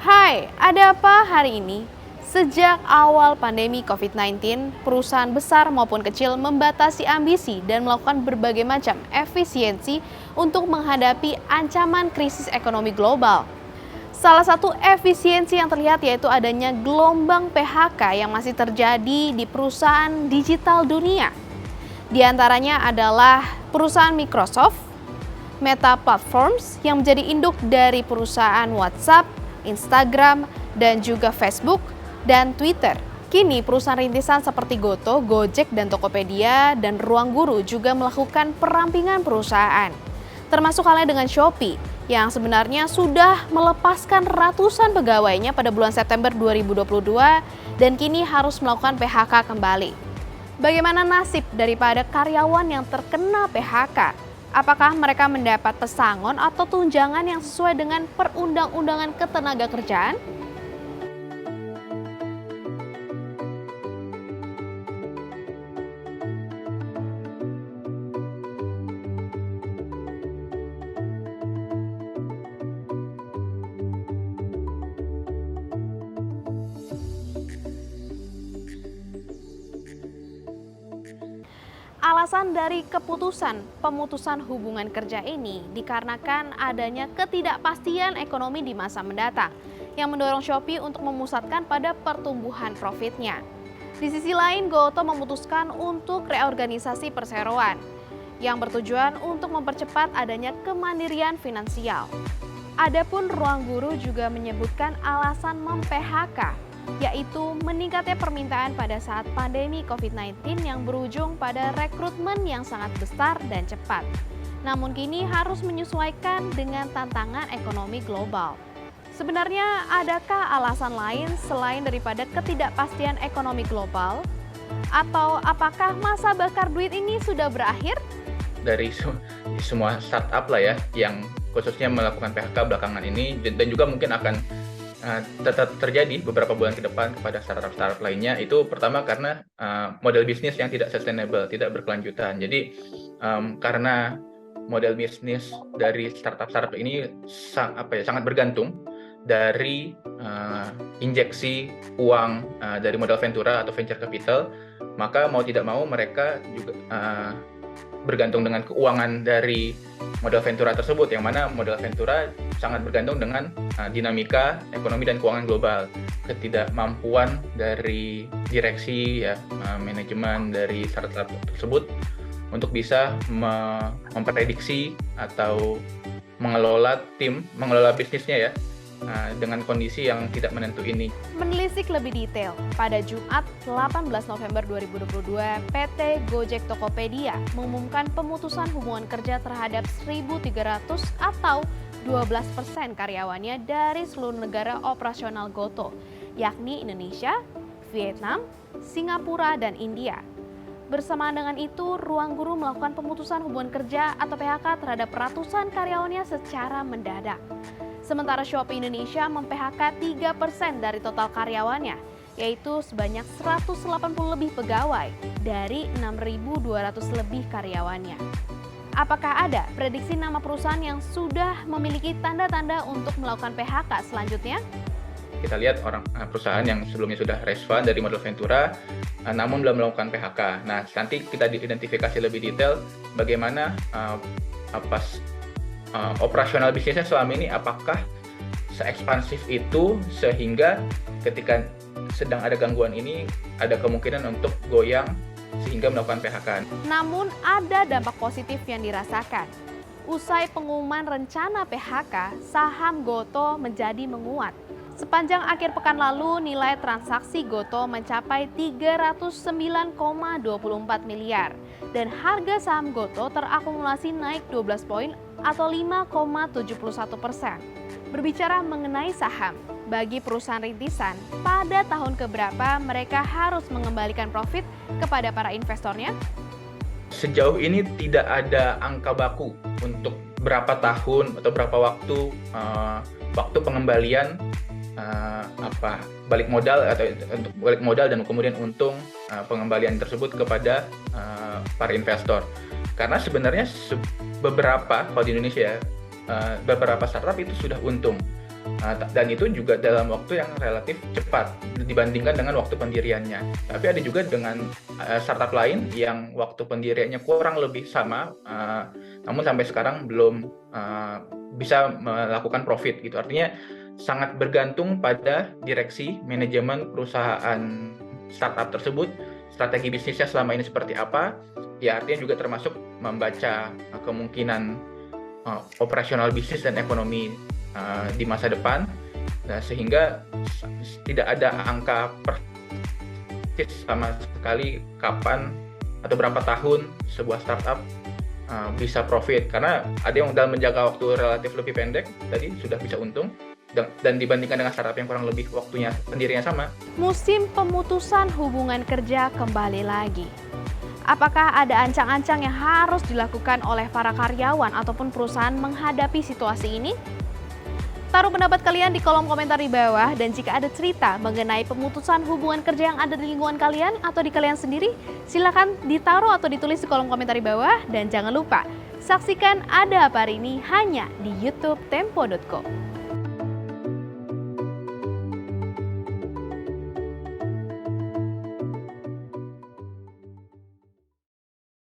Hai, ada apa hari ini? Sejak awal pandemi COVID-19, perusahaan besar maupun kecil membatasi ambisi dan melakukan berbagai macam efisiensi untuk menghadapi ancaman krisis ekonomi global. Salah satu efisiensi yang terlihat yaitu adanya gelombang PHK yang masih terjadi di perusahaan digital dunia. Di antaranya adalah perusahaan Microsoft, Meta Platforms yang menjadi induk dari perusahaan WhatsApp, Instagram, dan juga Facebook dan Twitter. Kini perusahaan rintisan seperti Goto, Gojek, dan Tokopedia dan Ruang Guru juga melakukan perampingan perusahaan. Termasuk halnya dengan Shopee yang sebenarnya sudah melepaskan ratusan pegawainya pada bulan September 2022 dan kini harus melakukan PHK kembali. Bagaimana nasib daripada karyawan yang terkena PHK? Apakah mereka mendapat pesangon atau tunjangan yang sesuai dengan perundang-undangan ketenagakerjaan? Alasan dari keputusan pemutusan hubungan kerja ini dikarenakan adanya ketidakpastian ekonomi di masa mendatang yang mendorong Shopee untuk memusatkan pada pertumbuhan profitnya. Di sisi lain, Goto memutuskan untuk reorganisasi perseroan yang bertujuan untuk mempercepat adanya kemandirian finansial. Adapun Ruang Guru juga menyebutkan alasan mem-PHK yaitu meningkatnya permintaan pada saat pandemi COVID-19 yang berujung pada rekrutmen yang sangat besar dan cepat. Namun kini harus menyesuaikan dengan tantangan ekonomi global. Sebenarnya adakah alasan lain selain daripada ketidakpastian ekonomi global? Atau apakah masa bakar duit ini sudah berakhir? Dari semua startup lah ya, yang khususnya melakukan PHK belakangan ini, dan juga mungkin akan tetap terjadi beberapa bulan ke depan kepada startup-startup lainnya, itu pertama karena model bisnis yang tidak sustainable, tidak berkelanjutan. Jadi karena model bisnis dari startup-startup ini sangat bergantung dari injeksi uang dari modal ventura atau venture capital, maka mau tidak mau mereka juga bergantung dengan keuangan dari modal ventura tersebut, yang mana modal ventura sangat bergantung dengan dinamika ekonomi dan keuangan global. Ketidakmampuan dari direksi ya, manajemen dari startup tersebut untuk bisa memprediksi atau mengelola bisnisnya ya, dengan kondisi yang tidak menentu ini. Menelisik lebih detail, pada Jumat 18 November 2022, PT Gojek Tokopedia mengumumkan pemutusan hubungan kerja terhadap 1.300 atau 12% karyawannya dari seluruh negara operasional Goto, yakni Indonesia, Vietnam, Singapura, dan India. Bersamaan dengan itu, Ruang Guru melakukan pemutusan hubungan kerja atau PHK terhadap ratusan karyawannya secara mendadak. Sementara Shopee Indonesia mem-PHK 3% dari total karyawannya, yaitu sebanyak 180 lebih pegawai dari 6.200 lebih karyawannya. Apakah ada prediksi nama perusahaan yang sudah memiliki tanda-tanda untuk melakukan PHK selanjutnya? Kita lihat perusahaan yang sebelumnya sudah raise fund dari modal ventura, namun belum melakukan PHK. Nah, nanti kita identifikasi lebih detail bagaimana operasional bisnisnya selama ini, apakah seekspansif itu sehingga ketika sedang ada gangguan ini ada kemungkinan untuk goyang sehingga melakukan PHK. Namun ada dampak positif yang dirasakan. Usai pengumuman rencana PHK, saham Goto menjadi menguat. Sepanjang akhir pekan lalu, nilai transaksi Goto mencapai 309,24 miliar dan harga saham Goto terakumulasi naik 12 poin atau 5,71%. Berbicara mengenai saham, bagi perusahaan rintisan, pada tahun keberapa mereka harus mengembalikan profit kepada para investornya? Sejauh ini tidak ada angka baku untuk berapa tahun atau berapa waktu pengembalian balik modal atau untuk balik modal dan kemudian untung pengembalian tersebut kepada para investor. Karena sebenarnya beberapa, kalau di Indonesia beberapa startup itu sudah untung. Dan itu juga dalam waktu yang relatif cepat dibandingkan dengan waktu pendiriannya. Tapi ada juga dengan startup lain yang waktu pendiriannya kurang lebih sama, namun sampai sekarang belum bisa melakukan profit gitu. Artinya sangat bergantung pada direksi manajemen perusahaan startup tersebut, strategi bisnisnya selama ini seperti apa. Ya, artinya juga termasuk membaca kemungkinan operasional bisnis dan ekonomi di masa depan, sehingga tidak ada angka persis sama sekali kapan atau berapa tahun sebuah startup bisa profit, karena ada yang dalam menjaga waktu relatif lebih pendek tadi sudah bisa untung, dan dibandingkan dengan startup yang kurang lebih waktunya pendirinya sama. Musim pemutusan hubungan kerja kembali lagi. Apakah ada ancang-ancang yang harus dilakukan oleh para karyawan ataupun perusahaan menghadapi situasi ini? Taruh pendapat kalian di kolom komentar di bawah, dan jika ada cerita mengenai pemutusan hubungan kerja yang ada di lingkungan kalian atau di kalian sendiri, silakan ditaruh atau ditulis di kolom komentar di bawah, dan jangan lupa saksikan Ada Apa Hari Ini hanya di YouTube Tempo.co.